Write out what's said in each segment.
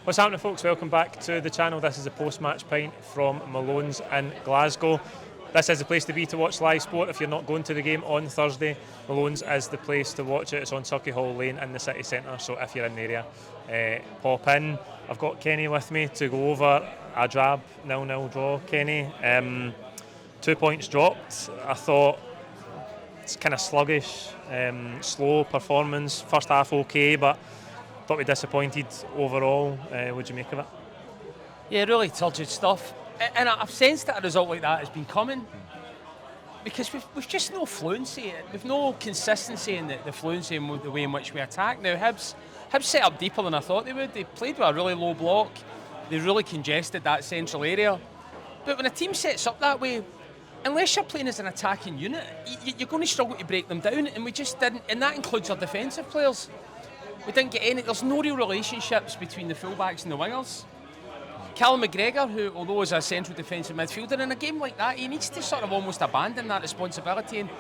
What's happening, folks? Welcome back to the channel. This is a post-match pint from Malone's in Glasgow. This is the place to be to watch live sport if you're not going to the game on Thursday. Malone's is the place to watch it. It's on Circuit Hall Lane in the city centre, so if you're in the area, pop in. I've got Kenny with me to go over a drab 0-0 draw. Kenny, 2 points dropped. I thought it's kind of sluggish, slow performance. First half okay, but thought we disappointed overall. What do you make of it? Yeah, really turgid stuff. And I've sensed that a result like that has been coming because we've just no fluency. We've no consistency in the fluency in the way in which we attack. Now, Hibs set up deeper than I thought they would. They played with a really low block. They really congested that central area. But when a team sets up that way, unless you're playing as an attacking unit, you're going to struggle to break them down, and we just didn't. And that includes our defensive players. We didn't get any. There's no real relationships between the fullbacks and the wingers. Callum McGregor, who, although is a central defensive midfielder, in a game like that, he needs to sort of almost abandon that responsibility and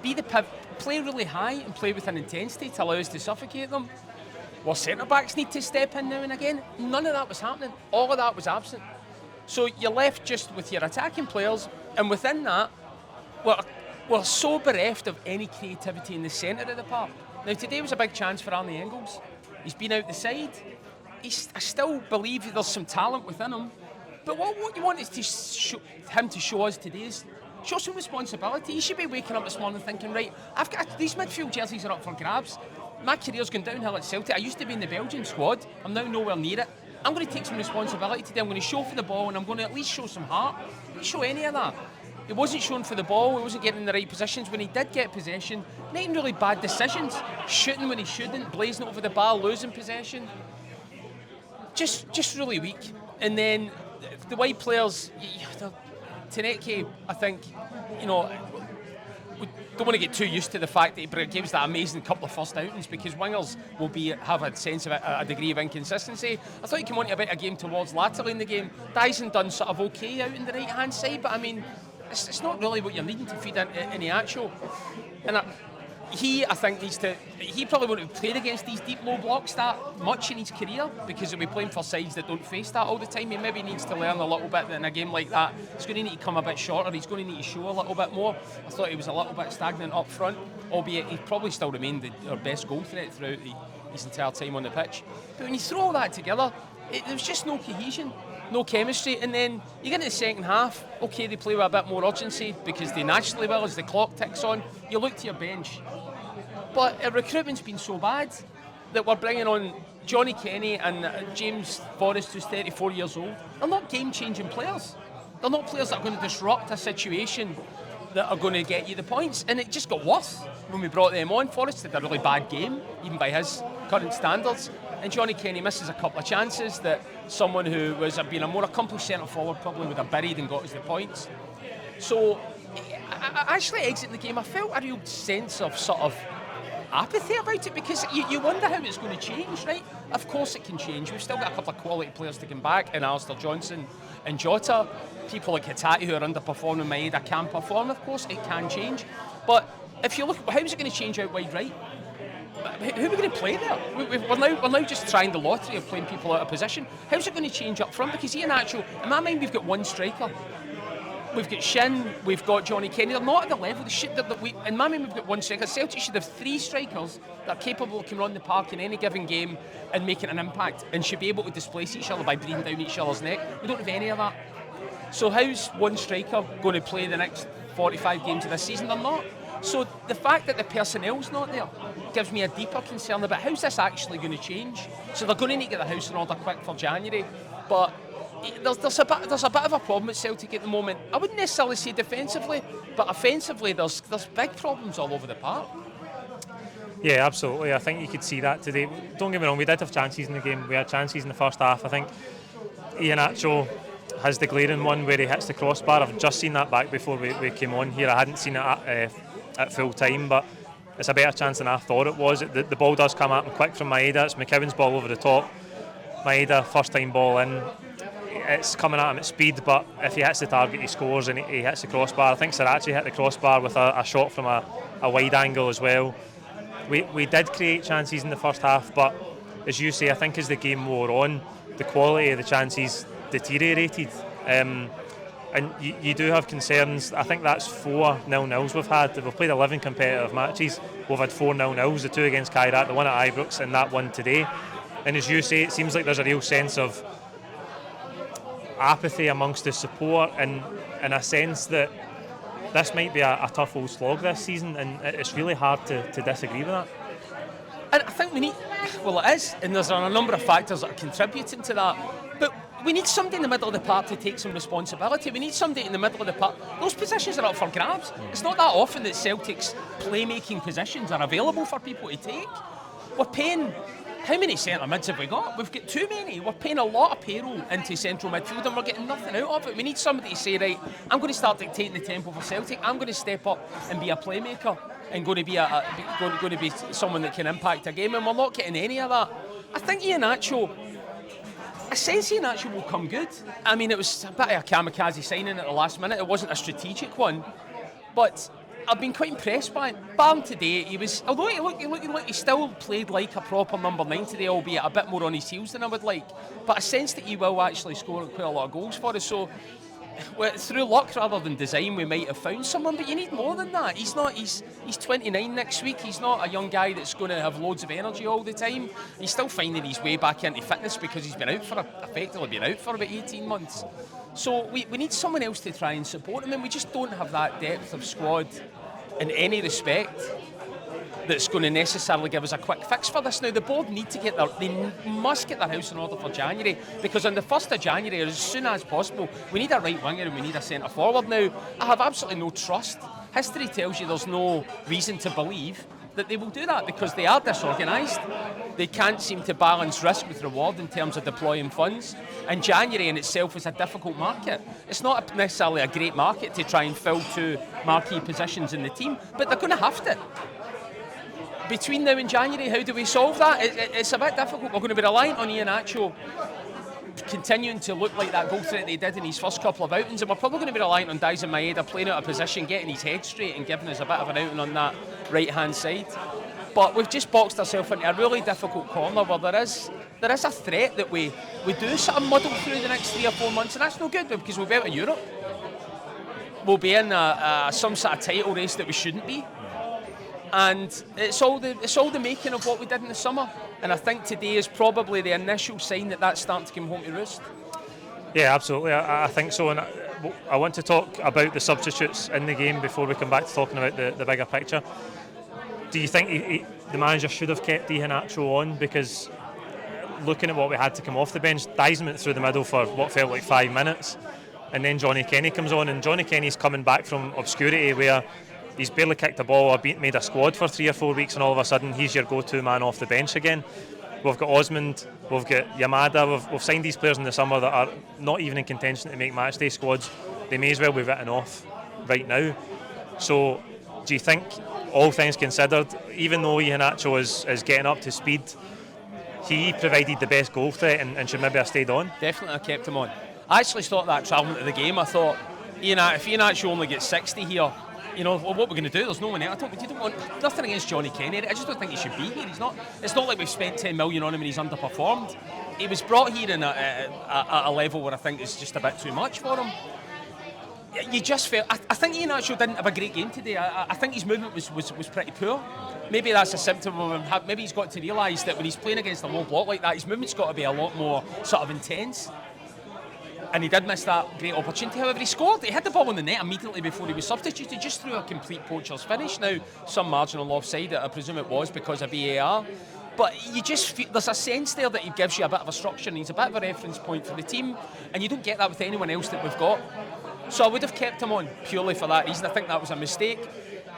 be the play really high and play with an intensity to allow us to suffocate them. Well, centre-backs need to step in now and again. None of that was happening. All of that was absent. So you're left just with your attacking players, and within that, we're so bereft of any creativity in the centre of the park. Now, today was a big chance for Arnie Engels. He's been out the side. I still believe there's some talent within him. But what you want is him to show us today is show some responsibility. He should be waking up this morning thinking, right, these midfield jerseys are up for grabs. My career's gone downhill at Celtic. I used to be in the Belgian squad. I'm now nowhere near it. I'm going to take some responsibility today. I'm going to show for the ball, and I'm going to at least show some heart. He didn't show any of that. He wasn't showing for the ball, he wasn't getting in the right positions. When he did get possession, making really bad decisions, shooting when he shouldn't, blazing over the bar, losing possession. Just really weak. And then the wide players, Taneke, I think, we don't want to get too used to the fact that he gives that amazing couple of first outings, because wingers will have a sense of a degree of inconsistency. I thought he came on to a bit of game towards laterally in the game. Dyson done sort of okay out in the right hand side, but I mean, it's not really what you're needing to feed in the actual. And he probably won't have played against these deep low blocks that much in his career, because he'll be playing for sides that don't face that all the time. He maybe needs to learn a little bit that in a game like that he's going to need to come a bit shorter, he's going to need to show a little bit more. I thought he was a little bit stagnant up front, albeit he probably still remained our best goal threat throughout his entire time on the pitch. But when you throw all that together, there was just no cohesion, no chemistry. And then you get into the second half, okay, they play with a bit more urgency because they naturally will as the clock ticks on. You look to your bench, but recruitment's been so bad that we're bringing on Johnny Kenny and James Forrest, who's 34 years old. They're not game-changing players. They're not players that are going to disrupt a situation that are going to get you the points. And it just got worse when we brought them on. Forrest had a really bad game, even by his current standards. And Johnny Kenny misses a couple of chances that someone who was being a more accomplished centre-forward probably would have buried and got us the points. So, I actually exiting the game, I felt a real sense of sort of apathy about it, because you wonder how it's going to change, right? Of course it can change. We've still got a couple of quality players to come back in Alistair Johnson and Jota. People like Hitati who are underperforming, Maeda can perform. Of course it can change. But if you look, how's it going to change out wide right? Who are we going to play there? We're now just trying the lottery of playing people out of position. How's it going to change up front? Because in my mind, we've got one striker. We've got Shin, we've got Johnny Kenny. They're not at the level. In my mind, we've got one striker. Celtic should have 3 strikers that are capable of coming on the park in any given game and making an impact, and should be able to displace each other by breathing down each other's neck. We don't have any of that. So how's one striker going to play the next 45 games of this season? They're not. So the fact that the personnel's not there gives me a deeper concern about how's this actually going to change. So they're going to need to get the house in order quick for January. But there's a bit of a problem at Celtic at the moment. I wouldn't necessarily say defensively, but offensively there's big problems all over the park. Yeah, absolutely. I think you could see that today. Don't get me wrong, we did have chances in the game. We had chances in the first half. I think Iheanacho has the glaring one where he hits the crossbar. I've just seen that back before we came on here. I hadn't seen it at full time, but it's a better chance than I thought it was. The ball does come at him quick from Maeda. It's McKibben's ball over the top. Maeda, first time ball in. It's coming at him at speed, but if he hits the target, he scores, and he hits the crossbar. I think Sirachi hit the crossbar with a shot from a a wide angle as well. We did create chances in the first half, but as you say, I think as the game wore on, the quality of the chances deteriorated. And you do have concerns. I think that's 4 0-0s we've had. We've played 11 competitive matches. We've had 4 0-0s, the 2 against Kairat, the one at Ibrox, and that one today. And as you say, it seems like there's a real sense of apathy amongst the support, and a sense that this might be a tough old slog this season, and it's really hard to disagree with that. And I think it is, and there's a number of factors that are contributing to that. But we need somebody in the middle of the park to take some responsibility. We need somebody in the middle of the park. Those positions are up for grabs. It's not that often that Celtic's playmaking positions are available for people to take. We're paying, how many centre mids have we got? We've got too many. We're paying a lot of payroll into central midfield and we're getting nothing out of it. We need somebody to say, right, I'm going to start dictating the tempo for Celtic. I'm going to step up and be a playmaker and going to be someone that can impact a game, and we're not getting any of that. I think Iheanacho will come good. I mean, it was a bit of a kamikaze signing at the last minute. It wasn't a strategic one, but I've been quite impressed by him. Barn today, although he still played like a proper number 9 today, albeit a bit more on his heels than I would like. But I sense that he will actually score quite a lot of goals for us. So through luck rather than design, we might have found someone, but you need more than that. He's 29 next week. He's not a young guy that's going to have loads of energy all the time. He's still finding his way back into fitness because he's effectively been out for about 18 months. So we need someone else to try and support him, and we just don't have that depth of squad in any respect that's going to necessarily give us a quick fix for this. Now, the board must get their house in order for January, because on the 1st of January, as soon as possible, we need a right winger and we need a centre forward. Now, I have absolutely no trust. History tells you there's no reason to believe that they will do that, because they are disorganised. They can't seem to balance risk with reward in terms of deploying funds. And January in itself is a difficult market. It's not necessarily a great market to try and fill 2 marquee positions in the team, but they're going to have to. Between now and January, how do we solve that? It's a bit difficult. We're going to be reliant on Iheanacho continuing to look like that goal threat that he did in his first couple of outings, and we're probably going to be reliant on Daisen Maeda playing out of position, getting his head straight and giving us a bit of an outing on that right hand side. But we've just boxed ourselves into a really difficult corner where there is a threat that we do sort of muddle through the next 3 or 4 months, and that's no good, because we'll be out of Europe. We'll be in some sort of title race that we shouldn't be. And it's all the making of what we did in the summer, and I think today is probably the initial sign that that's starting to come home to roost. Yeah, absolutely. I think so, and I want to talk about the substitutes in the game before we come back to talking about the bigger picture. Do you think the manager should have kept Iheanacho on? Because looking at what we had to come off the bench, Daisen went through the middle for what felt like 5 minutes, and then Johnny Kenny comes on, and Johnny Kenny's coming back from obscurity where he's barely kicked a ball or made a squad for 3 or 4 weeks, and all of a sudden he's your go-to man off the bench again. We've got Osmond, we've got Yamada, we've signed these players in the summer that are not even in contention to make matchday squads. They may as well be written off right now. So do you think, all things considered, even though Iheanacho is getting up to speed, he provided the best goal threat and should maybe have stayed on? Definitely I kept him on. I actually thought that travelling to the game, I thought, if Iheanacho only gets 60 here, what we're going to do, there's no one else. You don't want nothing against Johnny Kenny. I just don't think he should be here. It's not like we've spent 10 million on him and he's underperformed. He was brought here at a level where I think it's just a bit too much for him. You just felt. I think Iheanacho didn't have a great game today. I think his movement was pretty poor. Maybe that's a symptom of him. Maybe he's got to realise that when he's playing against a low block like that, his movement's got to be a lot more sort of intense. And he did miss that great opportunity. However, he scored. He hit the ball on the net immediately before he was substituted, just through a complete poacher's finish. Now, some marginal offside, I presume it was because of VAR. But you just feel, there's a sense there that he gives you a bit of a structure, and he's a bit of a reference point for the team, and you don't get that with anyone else that we've got. So I would have kept him on purely for that reason. I think that was a mistake.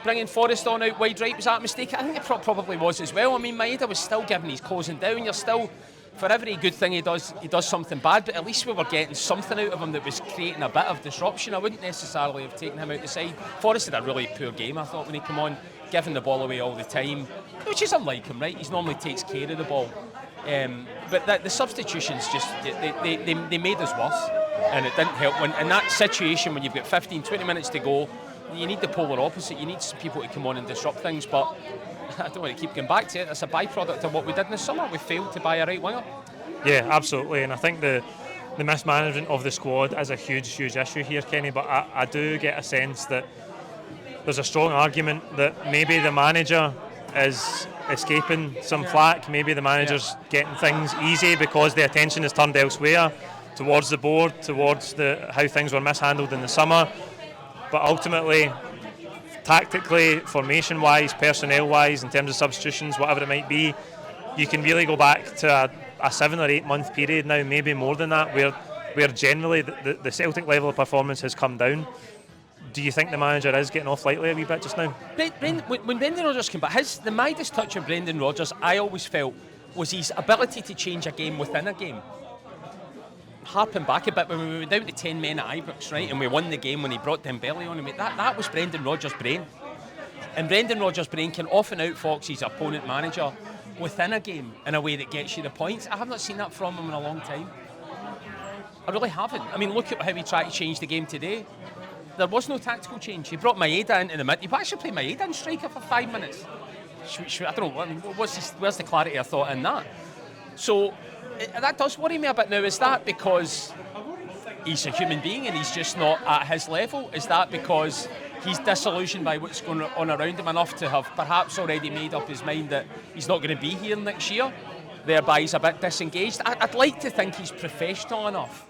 Bringing Forrest on out wide right, was that a mistake? I think it probably was as well. I mean, Maeda was still giving his closing down. You're still... For every good thing he does something bad, but at least we were getting something out of him that was creating a bit of disruption. I wouldn't necessarily have taken him out the side. Forrest had a really poor game, I thought, when he came on, giving the ball away all the time, which is unlike him, right? He normally takes care of the ball. But the substitutions just, they made us worse, and it didn't help. In that situation, when you've got 15, 20 minutes to go, you need the polar opposite. You need some people to come on and disrupt things, but I don't want to keep going back to it. It's a byproduct of what we did in the summer. We failed to buy a right winger. Yeah, absolutely, and I think the mismanagement of the squad is a huge issue here, Kenny, but I do get a sense that there's a strong argument that maybe the manager is escaping some flack, maybe the manager's getting things easy because the attention is turned elsewhere, towards the board, towards how things were mishandled in the summer, but ultimately, tactically, formation-wise, personnel-wise, in terms of substitutions, whatever it might be, you can really go back to a 7 or 8 month period now, maybe more than that, where generally the Celtic level of performance has come down. Do you think the manager is getting off lightly a wee bit just now? When Brendan Rodgers came back, the Midas touch of Brendan Rodgers, I always felt, was his ability to change a game within a game. Harping back a bit, when we went down to 10 men at Ibrox, right, and we won the game when he brought Dembele on, that was Brendan Rodgers' brain. And Brendan Rodgers' brain can often outfox his opponent manager within a game in a way that gets you the points. I have not seen that from him in a long time. I really haven't. I mean, look at how he tried to change the game today. There was no tactical change. He brought Maeda into the mid. He actually played Maeda in striker for 5 minutes. I don't know. I mean, where's the clarity of thought in that? So that does worry me a bit now. Is that because he's a human being and he's just not at his level? Is that because he's disillusioned by what's going on around him enough to have perhaps already made up his mind that he's not going to be here next year? Thereby he's a bit disengaged. I'd like to think he's professional enough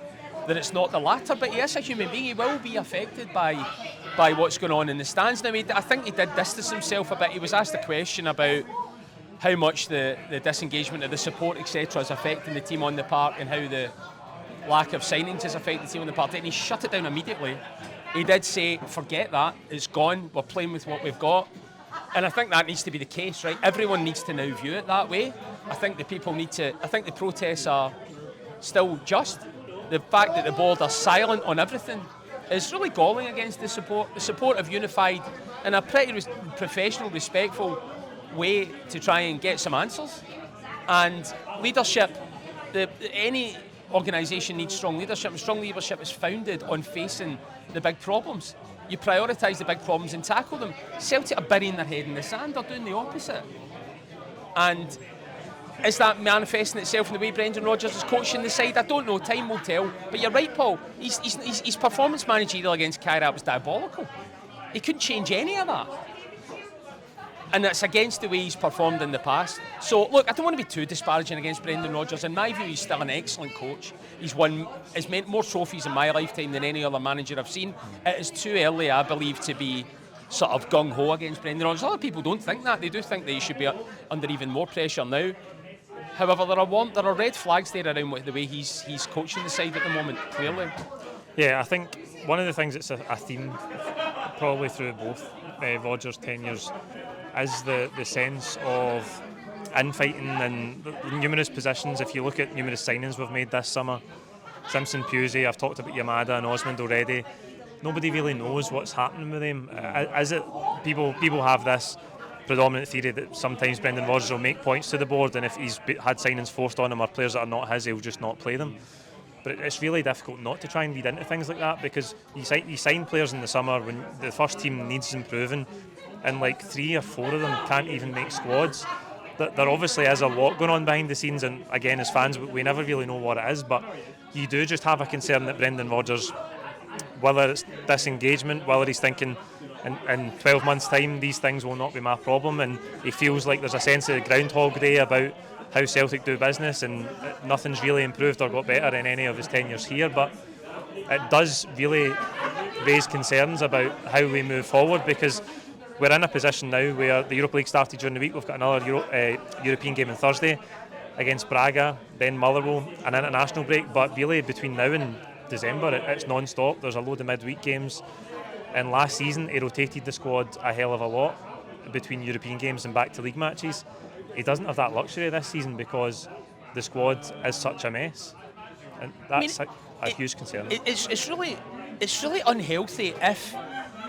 that it's not the latter, but he is a human being. He will be affected by what's going on in the stands. Now, I think he did distance himself a bit. He was asked a question about how much the disengagement of the support, etc., is affecting the team on the park and how the lack of signings is affecting the team on the park. And he shut it down immediately. He did say, forget that, it's gone, we're playing with what we've got. And I think that needs to be the case, right? Everyone needs to now view it that way. I think the protests are still just. The fact that the board are silent on everything is really galling against the support. The support have unified in a pretty professional, respectful way to try and get some answers. And leadership, any organisation needs strong leadership, and strong leadership is founded on facing the big problems. You prioritise the big problems and tackle them. Celtic are burying their head in the sand, they're doing the opposite. And is that manifesting itself in the way Brendan Rodgers is coaching the side? I don't know, time will tell. But you're right, Paul, his performance managerial against Kairat was diabolical. He couldn't change any of that. And that's against the way he's performed in the past. So, look, I don't want to be too disparaging against Brendan Rodgers. In my view, he's still an excellent coach. He's meant more trophies in my lifetime than any other manager I've seen. It is too early, I believe, to be sort of gung-ho against Brendan Rodgers. Other people don't think that. They do think that he should be under even more pressure now. However, there are red flags there around the way he's coaching the side at the moment, clearly. Yeah, I think one of the things that's a theme probably through both Rodgers' tenures is the sense of infighting and numerous positions. If you look at numerous signings we've made this summer, Simpson, Pusey, I've talked about Yamada and Osmond already. Nobody really knows what's happening with him. Is it people have this predominant theory that sometimes Brendan Rodgers will make points to the board, and if he's had signings forced on him or players that are not his, he'll just not play them. But it's really difficult not to try and read into things like that, because you sign players in the summer when the first team needs improving, and like 3 or 4 of them can't even make squads. There obviously is a lot going on behind the scenes, and again, as fans, we never really know what it is, but you do just have a concern that Brendan Rodgers, whether it's disengagement, whether he's thinking in 12 months' time these things will not be my problem, and he feels like there's a sense of Groundhog Day about how Celtic do business, and nothing's really improved or got better in any of his tenures here. But it does really raise concerns about how we move forward, because we're in a position now where the Europa League started during the week. We've got another European game on Thursday against Braga, then Motherwell, an international break, but really between now and December it's non-stop. There's a load of midweek games, and last season he rotated the squad a hell of a lot between European games and back to league matches. He doesn't have that luxury this season because the squad is such a mess, and that's a huge concern. It's really unhealthy if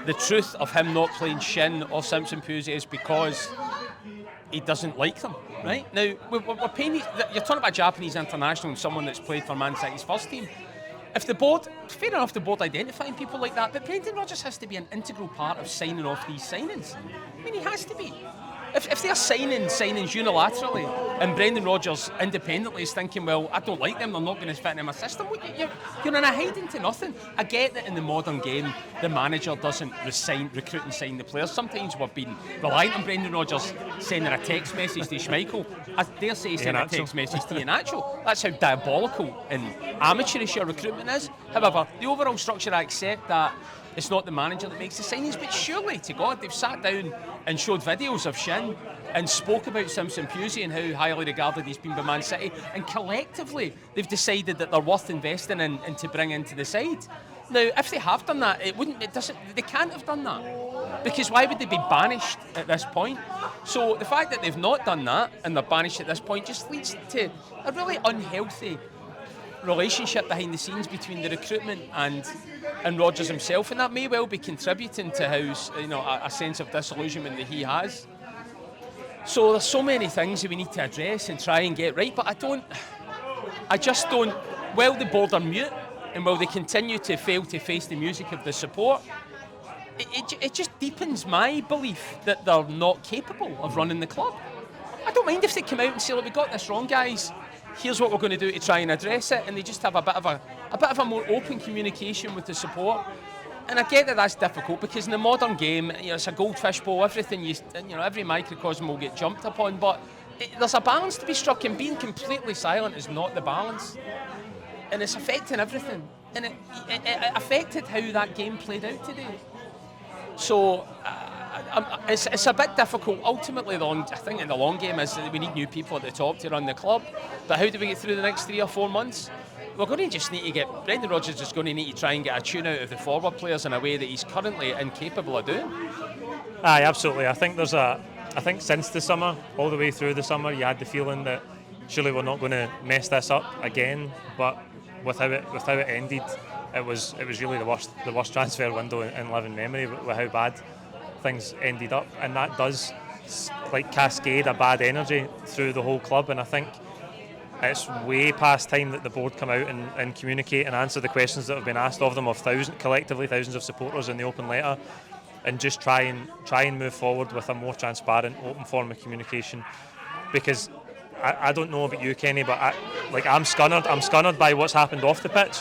the truth of him not playing Shin or Simpson Pusey is because he doesn't like them, right? Now, we're paying. You're talking about a Japanese international and someone that's played for Man City's first team. if the board, fair enough, the board identifying people like that, but Brendan Rodgers has to be an integral part of signing off these signings. I mean, he has to be. If they're signing signings unilaterally and Brendan Rodgers independently is thinking, well, I don't like them, they're not going to fit in my system, you're in a hiding to nothing. I get that in the modern game, the manager doesn't recruit and sign the players. Sometimes we've been reliant on Brendan Rodgers sending a text message to Schmeichel. I dare say sending a text message to Iheanacho. That's how diabolical and amateurish your recruitment is. However, the overall structure, I accept that it's not the manager that makes the signings, but surely to God, they've sat down and showed videos of Shin and spoke about Simpson Pusey and how highly regarded he's been by Man City, and collectively they've decided that they're worth investing in and to bring into the side. Now, if they have done that, they can't have done that, because why would they be banished at this point? So the fact that they've not done that and they're banished at this point just leads to a really unhealthy relationship behind the scenes between the recruitment and Rodgers himself, and that may well be contributing to how a sense of disillusionment that he has. So there's so many things that we need to address and try and get right, but I just don't. While the board are mute and while they continue to fail to face the music of the support, it just deepens my belief that they're not capable of running the club. I don't mind if they come out and say, look, we got this wrong, guys. Here's what we're going to do to try and address it, and they just have a bit of a more open communication with the support. And I get that that's difficult, because in the modern game, it's a goldfish bowl. Everything every microcosm will get jumped upon, but there's a balance to be struck, and being completely silent is not the balance, and it's affecting everything. And it affected how that game played out today. So it's a bit difficult. Ultimately, I think in the long game is that we need new people at the top to run the club. But how do we get through the next 3 or 4 months? We're going to just need to get Brendan Rodgers is going to need to try and get a tune out of the forward players in a way that he's currently incapable of doing. Aye, absolutely. I think since the summer, all the way through the summer, you had the feeling that surely we're not going to mess this up again. But with how it ended, it was really the worst transfer window in living memory with how bad things ended up, and that does cascade a bad energy through the whole club. And I think it's way past time that the board come out and communicate and answer the questions that have been asked of them, of collectively thousands of supporters in the open letter, and just try and move forward with a more transparent, open form of communication. Because I don't know about you, Kenny, but I'm scunnered by what's happened off the pitch.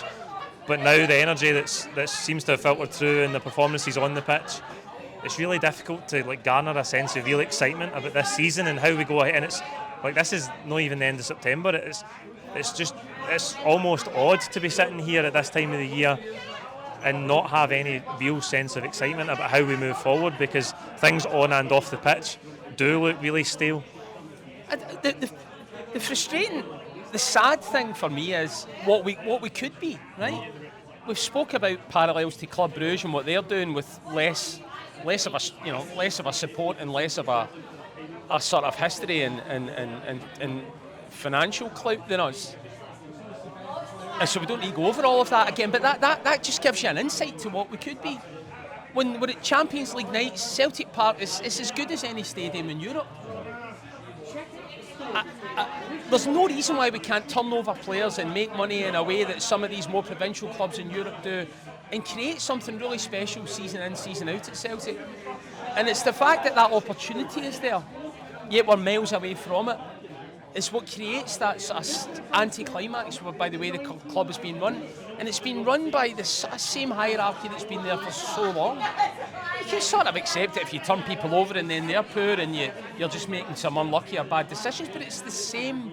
But now the energy that seems to have filtered through and the performances on the pitch, it's really difficult to garner a sense of real excitement about this season and how we go ahead. And it's this is not even the end of September. It's almost odd to be sitting here at this time of the year and not have any real sense of excitement about how we move forward, because things on and off the pitch do look really stale. The frustrating, the sad thing for me is what we could be, right? We've spoke about parallels to Club Brugge and what they're doing with less of a support and less of a sort of history and financial clout than us. And so we don't need to go over all of that again, but that just gives you an insight to what we could be. When we're at Champions League nights, Celtic Park is as good as any stadium in Europe. There's no reason why we can't turn over players and make money in a way that some of these more provincial clubs in Europe do, and create something really special season in, season out at Celtic. And it's the fact that opportunity is there, yet we're miles away from it, is what creates that sort of anti-climax by the way the club has been run. And it's been run by the same hierarchy that's been there for so long. You can sort of accept it if you turn people over and then they're poor and you're just making some unlucky or bad decisions, but it's the same.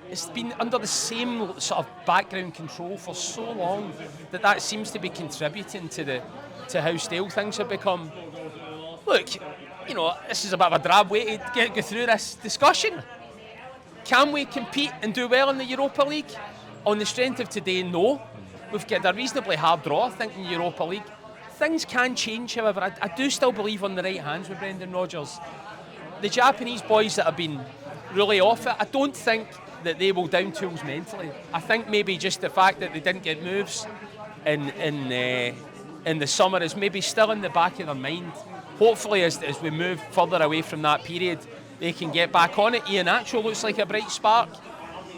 It's been under the same sort of background control for so long that seems to be contributing to how stale things have become. Look, this is a bit of a drab way to go through this discussion. Can we compete and do well in the Europa League? On the strength of today, no. We've got a reasonably hard draw, I think, in Europa League. Things can change, however. I do still believe on the right hands with Brendan Rodgers. The Japanese boys that have been really off it, I don't think that they will down tools mentally. I think maybe just the fact that they didn't get moves in the summer is maybe still in the back of their mind. Hopefully, as we move further away from that period, they can get back on it. Iheanacho looks like a bright spark.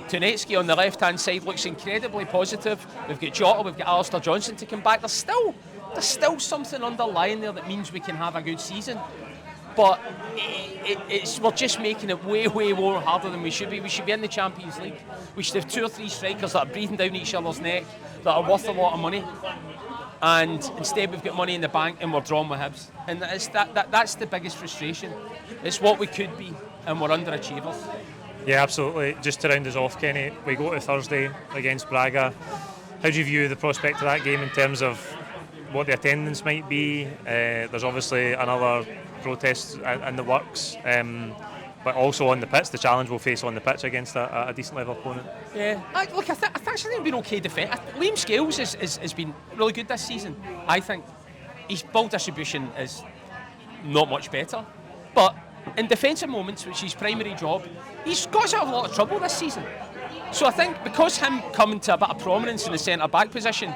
Tunetsky on the left-hand side looks incredibly positive. We've got Jota, we've got Alistair Johnson to come back. There's still something underlying there that means we can have a good season. But we're just making it way, way more harder than we should be. We should be in the Champions League. We should have 2 or 3 strikers that are breathing down each other's neck, that are worth a lot of money. And instead we've got money in the bank and we're drawn with Hibs. And that's the biggest frustration. It's what we could be and we're underachievers. Yeah, absolutely. Just to round us off, Kenny, we go to Thursday against Braga. How do you view the prospect of that game in terms of what the attendance might be? There's obviously another protest in the works, but also on the pitch, the challenge we'll face on the pitch against a decent level opponent. Yeah, I think they've been okay defence. Liam Scales has been really good this season. I think his ball distribution is not much better, but in defensive moments, which is his primary job, he's got us out of a lot of trouble this season. So I think because him coming to a bit of prominence in the centre back position,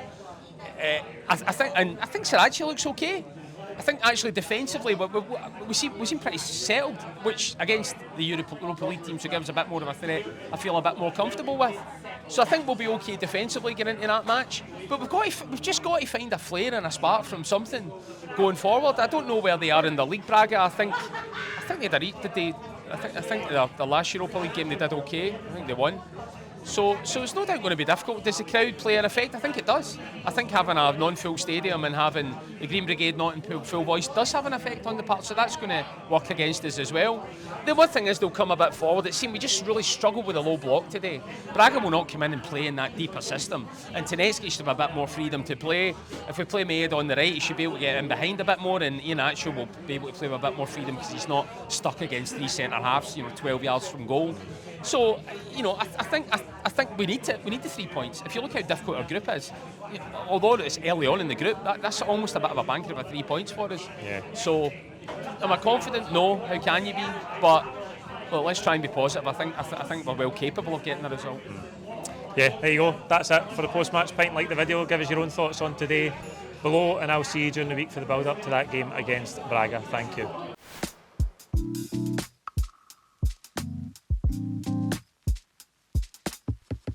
I think Sirachi looks okay. I think actually defensively we seem pretty settled, which against the Europa League teams who give us a bit more of a threat, I feel a bit more comfortable with. So I think we'll be okay defensively getting into that match. But we've just got to find a flare and a spark from something going forward. I don't know where they are in the league, Braga. I think they did. I think the last Europa League game they did okay. I think they won. So it's no doubt going to be difficult. Does the crowd play an effect? I think it does. I think having a non-full stadium and having the Green Brigade not in full voice does have an effect on the part, so that's going to work against us as well. The one thing is they'll come a bit forward. It seemed we just really struggled with a low block today. Braga will not come in and play in that deeper system, and Tunetsky should have a bit more freedom to play. If we play Maeda on the right, he should be able to get in behind a bit more, and Ian Atchell will be able to play with a bit more freedom because he's not stuck against 3 centre-halves, 12 yards from goal. So, I think we need the 3 points. If you look how difficult our group is, although it's early on in the group, that's almost a bit of a banker of 3 points for us. Yeah. So, am I confident? No. How can you be? But well, let's try and be positive. I think we're well capable of getting the result. Yeah, there you go. That's it for the post-match pint. Like the video, give us your own thoughts on today below, and I'll see you during the week for the build-up to that game against Braga. Thank you.